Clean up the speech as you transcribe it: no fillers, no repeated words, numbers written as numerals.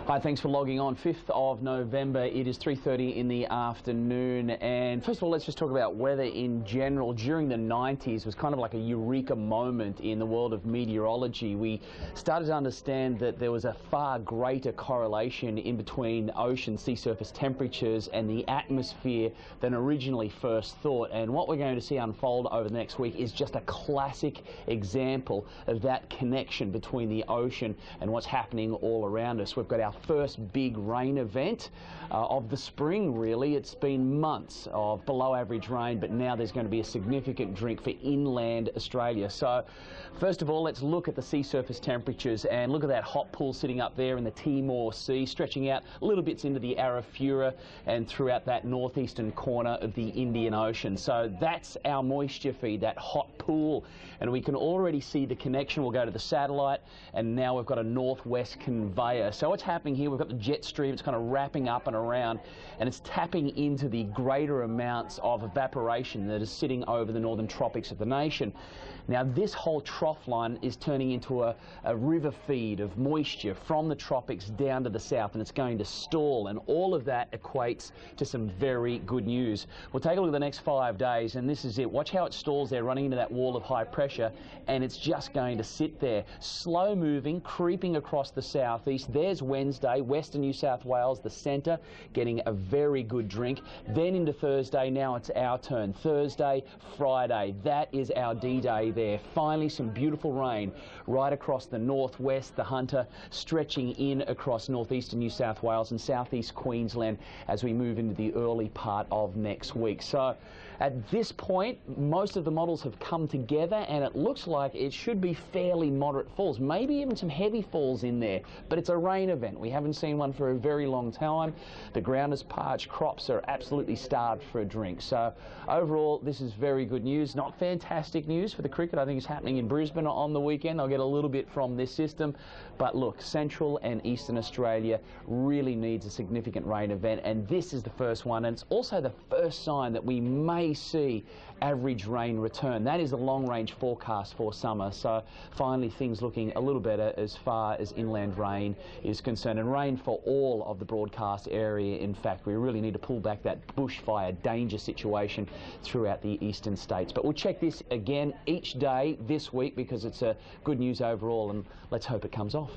Hi, thanks for logging on. 5th of November, it is 3:30 in the afternoon. And first of all, let's just talk about weather in general. During the 90s was kind of like a eureka moment in the world of meteorology. We started to understand that there was a far greater correlation in between ocean sea surface temperatures and the atmosphere than originally first thought. And what we're going to see unfold over the next week is just a classic example of that connection between the ocean and what's happening all around us. We've got our first big rain event of the spring, really. It's been months of below average rain, but now there's going to be a significant drink for inland Australia. So first of all, let's look at the sea surface temperatures and look at that hot pool sitting up there in the Timor Sea, stretching out little bits into the Arafura and throughout that northeastern corner of the Indian Ocean. So that's our moisture feed, that hot pool, and we can already see the connection. We'll go to the satellite, and now we've got a northwest conveyor. So what's happening here, we've got the jet stream. It's kind of wrapping up and around, and it's tapping into the greater amounts of evaporation that is sitting over the northern tropics of the nation. Now this whole trough line is turning into a river feed of moisture from the tropics down to the south, and it's going to stall, and all of that equates to some very good news. We'll take a look at the next 5 days, and this is it. Watch how it stalls there, running into that wall of high pressure, and it's just going to sit there, slow moving, creeping across the southeast. There's Wednesday, western New South Wales, the centre, getting a very good drink. Then into Thursday, now it's our turn. Thursday, Friday, that is our D-Day there. Finally some beautiful rain right across the northwest, the Hunter, stretching in across northeastern New South Wales and southeast Queensland as we move into the early part of next week. So at this point, most of the models have come together, and it looks like it should be fairly moderate falls, maybe even some heavy falls in there, but it's a rain event. We haven't seen one for a very long time. The ground is parched, crops are absolutely starved for a drink. So overall, this is very good news. Not fantastic news for the cricket. I think it's happening in Brisbane on the weekend. I'll get a little bit from this system, but look, Central and Eastern Australia really needs a significant rain event, and this is the first one, and it's also the first sign that we may see average rain return. That is a long-range forecast for summer, so finally things looking a little better as far as inland rain is concerned, and rain for all of the broadcast area. In fact, we really need to pull back that bushfire danger situation throughout the eastern states. But we'll check this again each day this week because it's a good news overall, and let's hope it comes off.